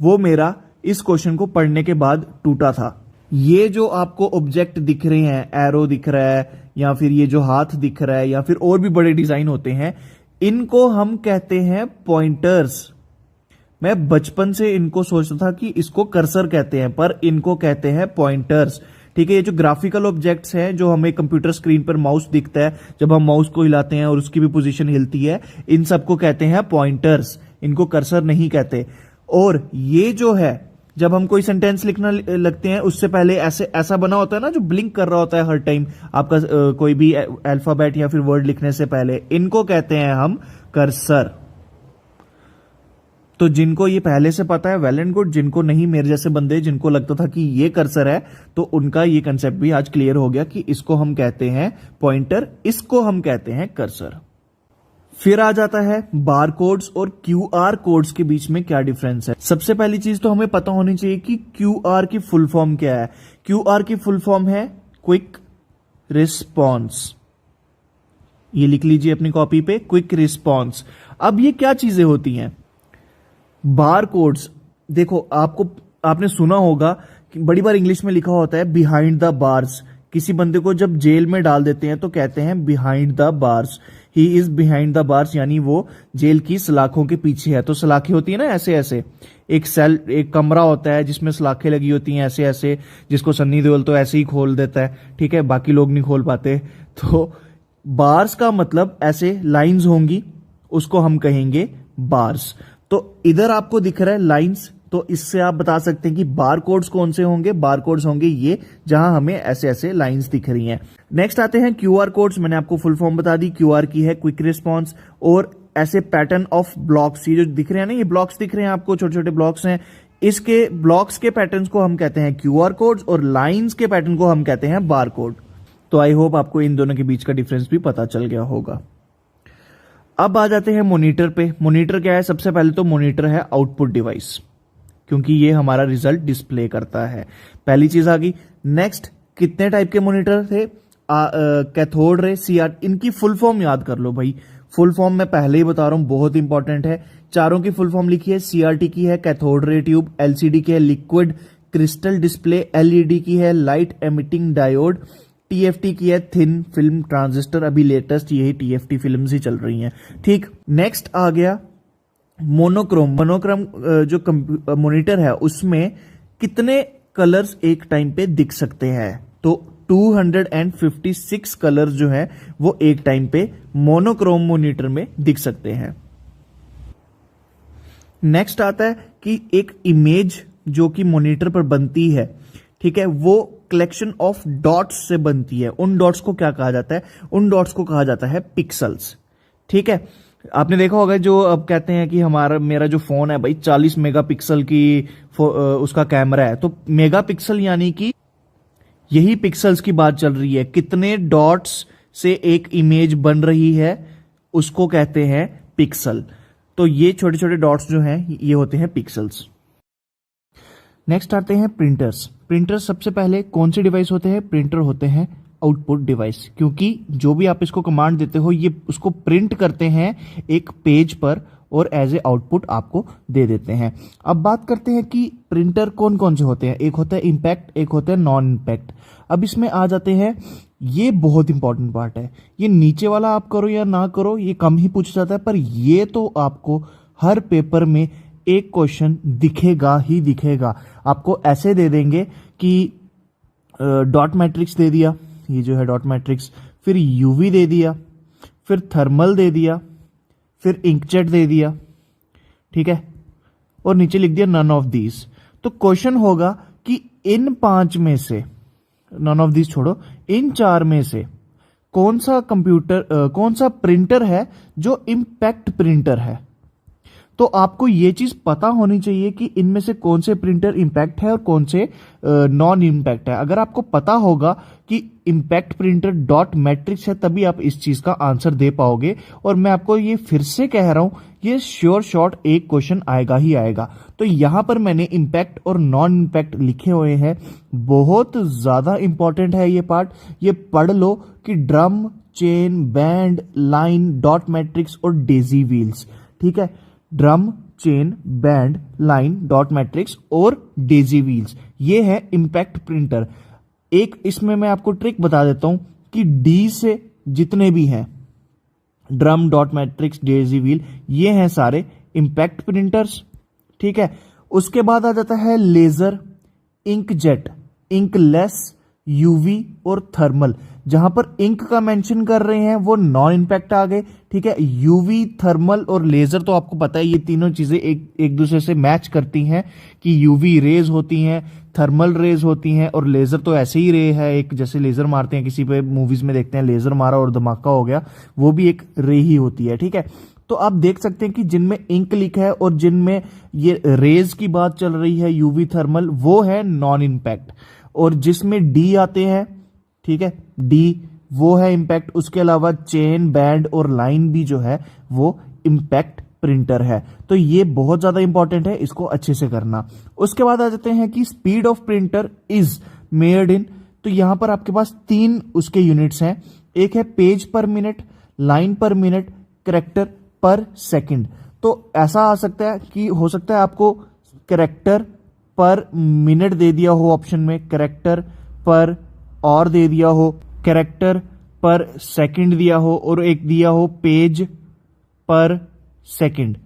वो मेरा इस क्वेश्चन को पढ़ने के बाद टूटा था। ये जो आपको ऑब्जेक्ट दिख रहे हैं, एरो दिख रहा है या फिर ये जो हाथ दिख रहा है या फिर और भी बड़े डिजाइन होते हैं, इनको हम कहते हैं पॉइंटर्स। मैं बचपन से इनको सोचता था कि इसको कर्सर कहते हैं, पर इनको कहते हैं पॉइंटर्स। ठीक है, ये जो ग्राफिकल ऑब्जेक्ट्स हैं जो हमें कंप्यूटर स्क्रीन पर माउस दिखता है, जब हम माउस को हिलाते हैं और उसकी भी पोजीशन हिलती है, इन सबको कहते हैं पॉइंटर्स, इनको कर्सर नहीं कहते। और ये जो है, जब हम कोई सेंटेंस लिखना लगते हैं उससे पहले ऐसे ऐसा बना होता है ना, जो ब्लिंक कर रहा होता है हर टाइम आपका कोई भी अल्फाबेट या फिर वर्ड लिखने से पहले, इनको कहते हैं हम कर्सर। तो जिनको ये पहले से पता है वेल एंड गुड, जिनको नहीं, मेरे जैसे बंदे जिनको लगता था कि ये कर्सर है, तो उनका ये कंसेप्ट भी आज क्लियर हो गया कि इसको हम कहते हैं पॉइंटर, इसको हम कहते हैं कर्सर। फिर आ जाता है बार कोड्स और क्यूआर कोड्स के बीच में क्या डिफरेंस है। सबसे पहली चीज तो हमें पता होनी चाहिए कि क्यूआर की फुल फॉर्म क्या है। क्यूआर की फुल फॉर्म है क्विक रिस्पॉन्स। ये लिख लीजिए अपनी कॉपी पे, क्विक रिस्पॉन्स। अब ये क्या चीजें होती हैं? बार कोड्स, देखो आपने सुना होगा कि बड़ी बार इंग्लिश में लिखा होता है बिहाइंड द बार्स। किसी बंदे को जब जेल में डाल देते हैं तो कहते हैं behind the bars, he is behind the bars, यानी वो जेल की सलाखों के पीछे है। तो सलाखें होती है ना ऐसे ऐसे, एक सेल, एक कमरा होता है जिसमें सलाखें लगी होती हैं ऐसे ऐसे, जिसको सन्नी देओल तो ऐसे ही खोल देता है, ठीक है, बाकी लोग नहीं खोल पाते। तो बार्स का मतलब ऐसे लाइंस होंगी, उसको हम कहेंगे बार्स। तो इधर आपको दिख रहा है लाइंस, तो इससे आप बता सकते हैं कि बार कोड्स कौन से होंगे। बार कोड्स होंगे ये, जहां हमें ऐसे ऐसे लाइंस दिख रही हैं। नेक्स्ट आते हैं क्यूआर कोड्स। मैंने आपको फुल फॉर्म बता दी, क्यूआर की है क्विक रिस्पॉन्स। और ऐसे पैटर्न ऑफ ब्लॉक्स, ये जो दिख रहे हैं ना, ये ब्लॉक्स दिख रहे हैं आपको, छोटे छोटे ब्लॉक्स हैं, इसके ब्लॉक्स के पैटर्न्स को हम कहते हैं क्यूआर कोड्स, और लाइंस के पैटर्न को हम कहते हैं बार कोड। तो आई होप आपको इन दोनों के बीच का डिफरेंस भी पता चल गया होगा। अब आ जाते हैं मॉनिटर पे। मॉनिटर क्या है? सबसे पहले तो मॉनिटर है आउटपुट डिवाइस, क्योंकि ये हमारा रिजल्ट डिस्प्ले करता है। पहली चीज आ गई। नेक्स्ट, कितने टाइप के मॉनिटर थे? कैथोड रे, सीआर, इनकी फुल फॉर्म याद कर लो भाई। फुल फॉर्म मैं पहले ही बता रहा हूं, बहुत इंपॉर्टेंट है। चारों की फुल फॉर्म लिखी है। सीआरटी की है कैथोड रे ट्यूब, एलसीडी की है लिक्विड क्रिस्टल डिस्प्ले, एलईडी की है लाइट एमिटिंग डायोड, टीएफटी की है थिन फिल्म ट्रांजिस्टर। अभी लेटेस्ट यही टीएफटी फिल्म्स ही चल रही हैं, ठीक। नेक्स्ट आ गया मोनोक्रोम। मोनोक्रोम जो मॉनिटर है उसमें कितने कलर्स एक टाइम पे दिख सकते हैं? तो 256 कलर्स जो है वो एक टाइम पे मोनोक्रोम मॉनिटर में दिख सकते हैं। नेक्स्ट आता है कि एक इमेज जो कि मॉनिटर पर बनती है, ठीक है, वो कलेक्शन ऑफ डॉट्स से बनती है। उन डॉट्स को क्या कहा जाता है? उन डॉट्स को कहा जाता है पिक्सल्स, ठीक है। आपने देखा होगा जो अब कहते हैं कि मेरा जो फोन है भाई 40 मेगापिक्सल की उसका कैमरा है, तो मेगापिक्सल यानी कि यही पिक्सल्स की बात चल रही है। कितने डॉट्स से एक इमेज बन रही है उसको कहते हैं पिक्सल। तो ये छोटे छोटे डॉट्स जो हैं ये होते हैं पिक्सल्स। नेक्स्ट आते हैं प्रिंटर्स। प्रिंटर्स सबसे पहले कौन से डिवाइस होते हैं? प्रिंटर होते हैं आउटपुट डिवाइस, क्योंकि जो भी आप इसको कमांड देते हो ये उसको प्रिंट करते हैं एक पेज पर और एज ए आउटपुट आपको दे देते हैं। अब बात करते हैं कि प्रिंटर कौन कौन से होते हैं। एक होता है इम्पैक्ट, एक होता है नॉन इम्पैक्ट। अब इसमें आ जाते हैं, ये बहुत इंपॉर्टेंट पार्ट है। ये नीचे वाला आप करो या ना करो ये कम ही पूछा जाता है, पर ये तो आपको हर पेपर में एक क्वेश्चन दिखेगा ही दिखेगा। आपको ऐसे दे देंगे कि डॉट मैट्रिक्स दे दिया, ये जो है डॉट मैट्रिक्स, फिर यूवी दे दिया, फिर थर्मल दे दिया, फिर इंकजेट दे दिया, ठीक है, और नीचे लिख दिया नन ऑफ दीज। तो क्वेश्चन होगा कि इन 5 में से, नन ऑफ दीज छोड़ो, इन 4 में से कौन सा प्रिंटर है जो इंपैक्ट प्रिंटर है। तो आपको ये चीज पता होनी चाहिए कि इनमें से कौन से प्रिंटर इंपैक्ट है और कौन से नॉन इंपैक्ट है। अगर आपको पता होगा कि इंपैक्ट प्रिंटर डॉट मैट्रिक्स है तभी आप इस चीज का आंसर दे पाओगे। और मैं आपको ये फिर से कह रहा हूं, ये श्योर शॉट एक क्वेश्चन आएगा ही आएगा। तो यहां पर मैंने इंपैक्ट और नॉन इंपैक्ट लिखे हुए हैं, बहुत ज्यादा इंपॉर्टेंट है ये पार्ट। ये पढ़ लो कि drum, chain, band, line, dot matrix और डेजी व्हील्स, ठीक है। Drum, chain, band, line, dot matrix और डेजी व्हील्स। ये है इंपैक्ट प्रिंटर। एक इसमें मैं आपको ट्रिक बता देता हूं कि डी से जितने भी हैं, drum, dot matrix, Daisy wheel, ये हैं सारे इंपैक्ट प्रिंटर्स। ठीक है, उसके बाद आ जाता है लेजर, इंकजेट, इंकलेस, यूवी और थर्मल। जहां पर इंक का मेंशन कर रहे हैं वो नॉन इंपैक्ट आ गए। ठीक है, यूवी, थर्मल और लेजर तो आपको पता है ये तीनों चीजें एक दूसरे से मैच करती हैं कि यूवी रेज होती हैं, थर्मल रेज होती हैं और लेजर तो ऐसे ही रे है, एक जैसे लेजर मारते हैं किसी पे मूवीज में देखते हैं लेजर मारा और धमाका हो गया, वो भी एक रे ही होती है। ठीक है, तो आप देख सकते हैं कि जिनमें इंक लिखा है और जिनमें ये रेज की बात चल रही है, यूवी, थर्मल, वो है नॉन इंपैक्ट। और जिसमें डी आते हैं, ठीक है, डी वो है इंपैक्ट। उसके अलावा चेन, बैंड और लाइन भी जो है वो इंपैक्ट प्रिंटर है। तो ये बहुत ज्यादा इंपॉर्टेंट है, इसको अच्छे से करना। उसके बाद आ जाते हैं कि speed of printer is made in. तो यहां पर आपके पास 3 उसके यूनिट्स हैं। एक है पेज पर मिनट, लाइन पर मिनट, कैरेक्टर पर सेकंड। तो ऐसा आ सकता है कि हो सकता है आपको कैरेक्टर पर मिनट दे दिया हो ऑप्शन में, कैरेक्टर पर और दे दिया हो, कैरेक्टर पर सेकंड दिया हो और एक दिया हो पेज पर सेकंड।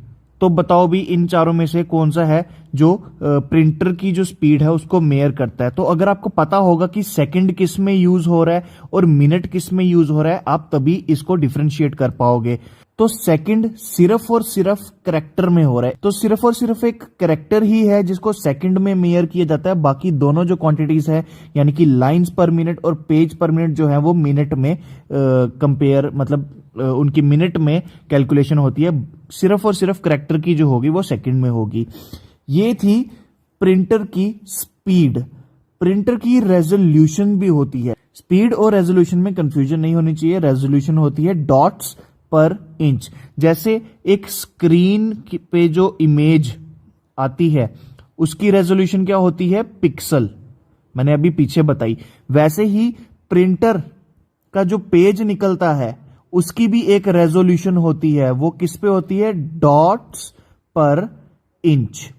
तो बताओ भी इन चारों में से कौन सा है जो प्रिंटर की जो स्पीड है उसको मेयर करता है। तो अगर आपको पता होगा कि सेकंड किस में यूज हो रहा है और मिनट किस में यूज हो रहा है, आप तभी इसको डिफरेंशिएट कर पाओगे। तो सेकंड सिर्फ और सिर्फ कैरेक्टर में हो रहा है, तो सिर्फ और सिर्फ एक कैरेक्टर ही है जिसको सेकंड में मेयर किया जाता है। बाकी दोनों जो क्वांटिटीज है यानी कि लाइंस पर मिनट और पेज पर मिनट जो है वो मिनट में कंपेयर, मतलब उनकी मिनट में कैलकुलेशन होती है। सिर्फ और सिर्फ कैरेक्टर की जो होगी वो सेकंड में होगी। ये थी प्रिंटर की स्पीड। प्रिंटर की रेजोल्यूशन भी होती है। स्पीड और रेजोल्यूशन में कंफ्यूजन नहीं होनी चाहिए। रेजोल्यूशन होती है डॉट्स पर इंच। जैसे एक स्क्रीन पे जो इमेज आती है उसकी रेजोल्यूशन क्या होती है, पिक्सल, मैंने अभी पीछे बताई। वैसे ही प्रिंटर का जो पेज निकलता है उसकी भी एक रेजोल्यूशन होती है। वो किस पे होती है, डॉट्स पर इंच।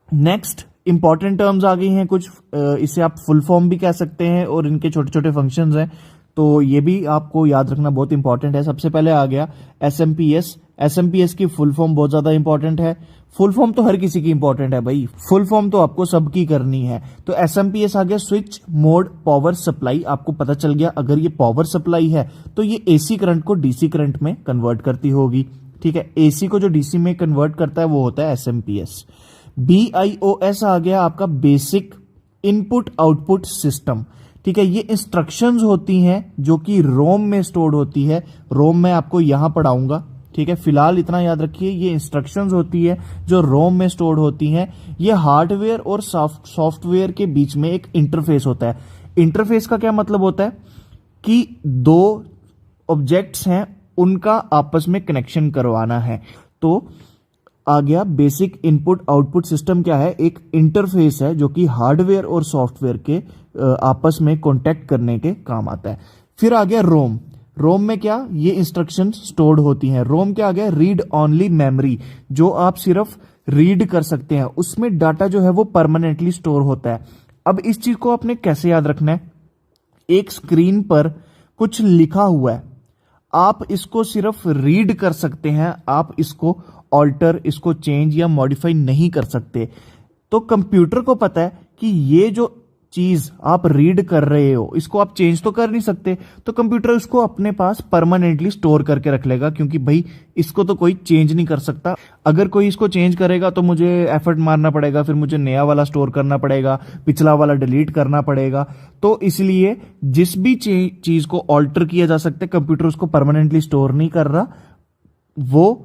नेक्स्ट इंपॉर्टेंट टर्म्स आ गई हैं कुछ, इसे आप फुल फॉर्म भी कह सकते हैं और इनके छोटे छोटे फंक्शंस हैं, तो ये भी आपको याद रखना बहुत इंपॉर्टेंट है। सबसे पहले आ गया एसएमपीएस। एसएमपीएस की फुल फॉर्म बहुत ज्यादा इंपॉर्टेंट है। फुल फॉर्म तो हर किसी की इंपॉर्टेंट है भाई, फुल फॉर्म तो आपको सबकी करनी है। तो एसएमपीएस आ गया स्विच मोड पावर सप्लाई। आपको पता चल गया अगर ये पावर सप्लाई है तो ये एसी करंट को डीसी करंट में कन्वर्ट करती होगी। ठीक है, एसी को जो डीसी में कन्वर्ट करता है वो होता है एसएमपीएस। बीआईओएस आ गया आपका बेसिक इनपुट आउटपुट सिस्टम। ठीक है, ये इंस्ट्रक्शंस होती हैं जो कि रोम में स्टोर्ड होती है। रोम मैं आपको यहां पढ़ाऊंगा। ठीक है, फिलहाल इतना याद रखिए, ये इंस्ट्रक्शंस होती है जो रोम में स्टोर्ड होती हैं। ये हार्डवेयर और सॉफ्टवेयर के बीच में एक इंटरफेस होता है। इंटरफेस का क्या मतलब होता है कि 2 ऑब्जेक्ट्स हैं उनका आपस में कनेक्शन करवाना है। तो आ गया बेसिक इनपुट आउटपुट सिस्टम। क्या है, एक इंटरफेस है जो कि हार्डवेयर और सॉफ्टवेयर के आपस में कॉन्टेक्ट करने के काम आता है। फिर आ गया रोम। रोम में क्या, ये इंस्ट्रक्शन स्टोर्ड होती हैं। रोम क्या आ गया, रीड ओनली मेमोरी, जो आप सिर्फ रीड कर सकते हैं, उसमें डाटा जो है वो परमानेंटली स्टोर होता है। अब इस चीज को आपने कैसे याद रखना है, एक स्क्रीन पर कुछ लिखा हुआ है, आप इसको सिर्फ रीड कर सकते हैं, आप इसको ऑल्टर, इसको चेंज या मॉडिफाई नहीं कर सकते। तो कंप्यूटर को पता है कि ये जो चीज आप रीड कर रहे हो इसको आप चेंज तो कर नहीं सकते, तो कंप्यूटर उसको अपने पास परमानेंटली स्टोर करके रख लेगा, क्योंकि भाई इसको तो कोई चेंज नहीं कर सकता। अगर कोई इसको चेंज करेगा तो मुझे एफर्ट मारना पड़ेगा, फिर मुझे नया वाला स्टोर करना पड़ेगा, पिछला वाला डिलीट करना पड़ेगा। तो इसलिए जिस भी चीज को ऑल्टर किया जा सकता है, कंप्यूटर उसको परमानेंटली स्टोर नहीं कर रहा, वो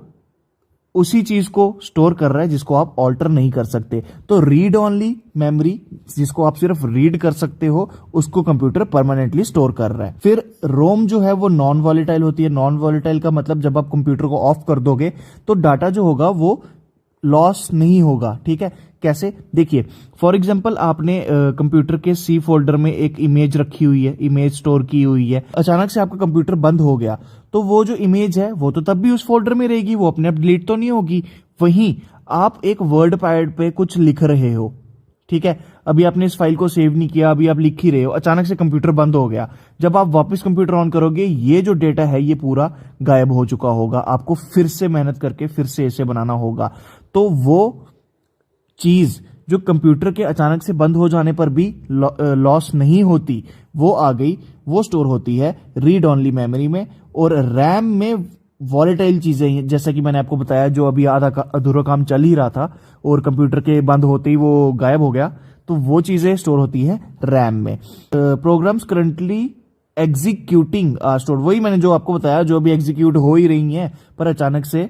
उसी चीज को स्टोर कर रहा है जिसको आप ऑल्टर नहीं कर सकते। तो रीड ओनली मेमोरी, जिसको आप सिर्फ रीड कर सकते हो, उसको कंप्यूटर परमानेंटली स्टोर कर रहा है। फिर रोम जो है वो नॉन वॉलेटाइल होती है। नॉन वॉलेटाइल का मतलब जब आप कंप्यूटर को ऑफ कर दोगे तो डाटा जो होगा वो लॉस नहीं होगा। ठीक है, कैसे? देखिए, फॉर एग्जांपल आपने कंप्यूटर के सी फोल्डर में एक इमेज रखी हुई है, इमेज स्टोर की हुई है, अचानक से आपका कंप्यूटर बंद हो गया, तो वो जो इमेज है वो तो तब भी उस फोल्डर में रहेगी, वो अपने आप डिलीट तो नहीं होगी। वहीं आप एक वर्ड पैड पे कुछ लिख रहे हो, ठीक है, अभी आपने इस फाइल को सेव नहीं किया, अभी आप लिख ही रहे हो, अचानक से कंप्यूटर बंद हो गया, जब आप वापस कंप्यूटर ऑन करोगे ये जो डेटा है ये पूरा गायब हो चुका होगा, आपको फिर से मेहनत करके फिर से इसे बनाना होगा। तो वो चीज जो कंप्यूटर के अचानक से बंद हो जाने पर भी लॉस नहीं होती, वो आ गई, वो स्टोर होती है रीड ओनली मेमोरी में। और रैम में वॉलेटाइल चीजें हैं, जैसा कि मैंने आपको बताया, जो अभी आधा अधूरा काम चल ही रहा था और कंप्यूटर के बंद होते ही वो गायब हो गया, तो वो चीजें स्टोर होती है रैम में। प्रोग्राम्स करंटली एग्जीक्यूटिंग स्टोर, वही मैंने जो आपको बताया, जो अभी एग्जीक्यूट हो ही रही हैं पर अचानक से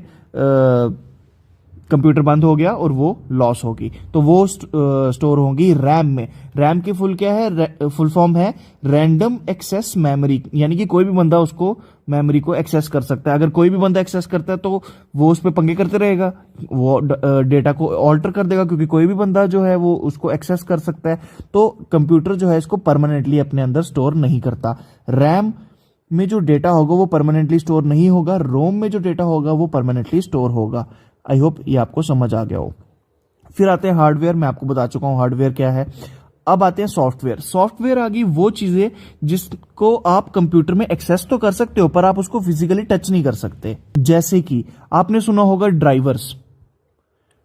कंप्यूटर बंद हो गया और वो लॉस होगी, तो वो स्टोर होंगी रैम में। रैम की फुल क्या है? फुल फॉर्म है रैंडम एक्सेस मेमोरी, यानी कि कोई भी बंदा उसको मेमोरी को एक्सेस कर सकता है। अगर कोई भी बंदा एक्सेस करता है तो वो उस पर पंगे करते रहेगा, वो डेटा को ऑल्टर कर देगा, क्योंकि कोई भी बंदा जो है वो उसको एक्सेस कर सकता है। तो कंप्यूटर जो है इसको परमानेंटली अपने अंदर स्टोर नहीं करता। रैम में जो डेटा होगा वो परमानेंटली स्टोर नहीं होगा, रोम में जो डेटा होगा वो परमानेंटली स्टोर होगा। आई होप ये आपको समझ आ गया हो। फिर आते हैं हार्डवेयर, मैं आपको बता चुका हूं हार्डवेयर क्या है। अब आते हैं सॉफ्टवेयर। सॉफ्टवेयर आ गई वो चीजें जिसको आप कंप्यूटर में एक्सेस तो कर सकते हो पर आप उसको फिजिकली टच नहीं कर सकते। जैसे कि आपने सुना होगा ड्राइवर्स।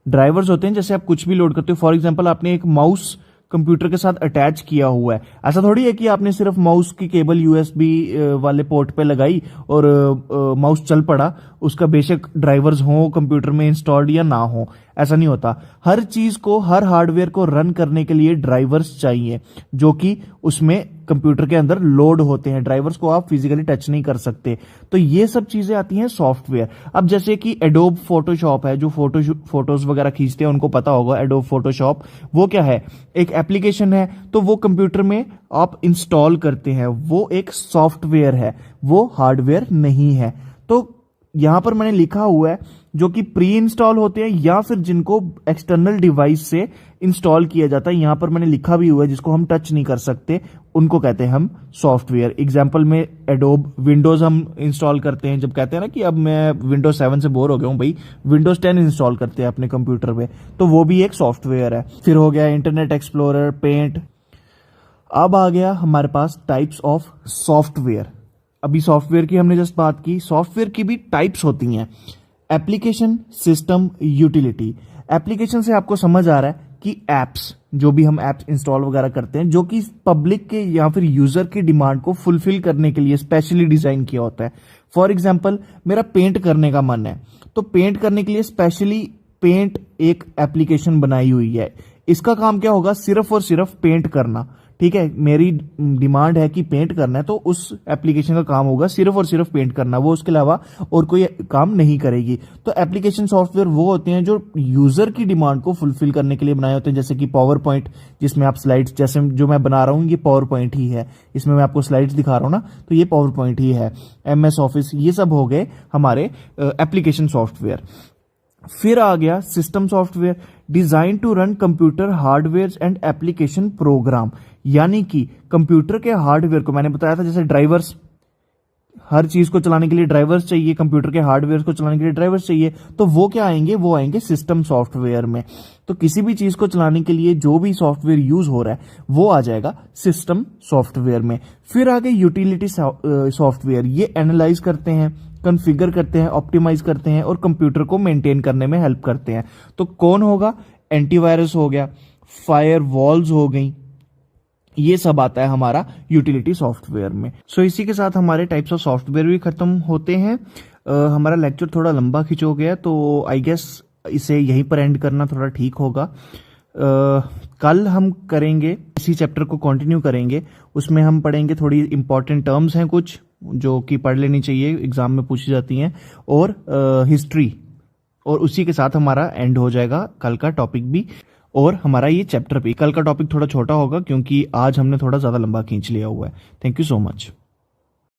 ड्राइवर्स होते हैं जैसे आप कुछ भी लोड करते हो, फॉर एग्जांपल आपने एक माउस कंप्यूटर के साथ अटैच किया हुआ है, ऐसा थोड़ी है कि आपने सिर्फ माउस की केबल यूएसबी वाले पोर्ट पे लगाई और माउस चल पड़ा, उसका बेशक ड्राइवर्स हो कंप्यूटर में इंस्टॉल्ड या ना हो, ऐसा नहीं होता। हर चीज को, हर हार्डवेयर को रन करने के लिए ड्राइवर्स चाहिए, जो कि उसमें कंप्यूटर के अंदर लोड होते हैं। ड्राइवर्स को आप फिजिकली टच नहीं कर सकते। तो ये सब चीजें आती हैं सॉफ्टवेयर। अब जैसे कि एडोब फोटोशॉप है, जो फोटोज वगैरह खींचते हैं उनको पता होगा एडोब फोटोशॉप, वो क्या है? एक एप्लीकेशन है, तो वो कंप्यूटर में आप इंस्टॉल करते हैं, वो एक सॉफ्टवेयर है, वो हार्डवेयर नहीं है। तो यहां पर मैंने लिखा हुआ है जो कि प्री इंस्टॉल होते हैं या फिर जिनको एक्सटर्नल डिवाइस से इंस्टॉल किया जाता है, यहां पर मैंने लिखा भी हुआ है जिसको हम टच नहीं कर सकते, उनको कहते हैं हम सॉफ्टवेयर। एग्जांपल में एडोब विंडोज हम इंस्टॉल करते हैं, जब कहते हैं ना कि अब मैं विंडोज 7 से बोर हो गया हूं भाई, विंडोज 10 इंस्टॉल करते हैं अपने कंप्यूटर पे, तो वो भी एक सॉफ्टवेयर है। फिर हो गया इंटरनेट एक्सप्लोरर, पेंट। अब आ गया हमारे पास टाइप्स ऑफ सॉफ्टवेयर। अभी सॉफ्टवेयर की हमने जस्ट बात की, सॉफ्टवेयर की भी टाइप्स होती हैं, एप्लीकेशन, सिस्टम, यूटिलिटी। एप्लीकेशन से आपको समझ आ रहा है कि एप्स, जो भी हम एप्स इंस्टॉल वगैरह करते हैं, जो कि पब्लिक के या फिर यूजर की डिमांड को फुलफिल करने के लिए स्पेशली डिजाइन किया होता है। फॉर एग्जांपल मेरा पेंट करने का मन है, तो पेंट करने के लिए स्पेशली पेंट एक एप्लीकेशन बनाई हुई है। इसका काम क्या होगा? सिर्फ और सिर्फ पेंट करना। ठीक है, मेरी डिमांड है कि पेंट करना है, तो उस एप्लीकेशन का काम होगा सिर्फ और सिर्फ पेंट करना, वो उसके अलावा और कोई काम नहीं करेगी। तो एप्लीकेशन सॉफ्टवेयर वो होते हैं जो यूजर की डिमांड को फुलफिल करने के लिए बनाए होते हैं, जैसे कि पावर पॉइंट, जिसमें आप स्लाइड्स, जैसे जो मैं बना रहा हूं ये पावर पॉइंट ही है, इसमें मैं आपको स्लाइड्स दिखा रहा हूं ना, तो ये पावर पॉइंट ही है। MS ऑफिस, ये सब हो गए हमारे एप्लीकेशन सॉफ्टवेयर। फिर आ गया system software, design to run computer hardware and application program, यानी कि कंप्यूटर के हार्डवेयर को, मैंने बताया था जैसे ड्राइवर्स, हर चीज को चलाने के लिए ड्राइवर्स चाहिए, कंप्यूटर के हार्डवेयर को चलाने के लिए ड्राइवर्स चाहिए, तो वो क्या आएंगे? वो आएंगे सिस्टम सॉफ्टवेयर में। तो किसी भी चीज को चलाने के लिए जो भी सॉफ्टवेयर यूज हो रहा है वो आ जाएगा सिस्टम सॉफ्टवेयर में। फिर आ गए यूटिलिटी सॉफ्टवेयर, ये एनालाइज करते हैं, कॉन्फ़िगर करते हैं, ऑप्टिमाइज करते हैं और कंप्यूटर को मेंटेन करने में हेल्प करते हैं। तो कौन होगा? एंटीवायरस हो गया, फायर वॉल्स हो गई, ये सब आता है हमारा यूटिलिटी सॉफ्टवेयर में। सो इसी के साथ हमारे टाइप्स ऑफ सॉफ्टवेयर भी खत्म होते हैं। हमारा लेक्चर थोड़ा लंबा खिंच गया, तो आई गेस इसे यहीं पर एंड करना थोड़ा ठीक होगा। कल हम करेंगे, इसी चैप्टर को कंटिन्यू करेंगे, उसमें हम पढ़ेंगे थोड़ी इंपॉर्टेंट टर्म्स हैं कुछ जो कि पढ़ लेनी चाहिए, एग्जाम में पूछी जाती हैं, और हिस्ट्री, और उसी के साथ हमारा एंड हो जाएगा कल का टॉपिक भी और हमारा ये चैप्टर भी। कल का टॉपिक थोड़ा छोटा होगा क्योंकि आज हमने थोड़ा ज्यादा लंबा खींच लिया हुआ है। Thank you so much.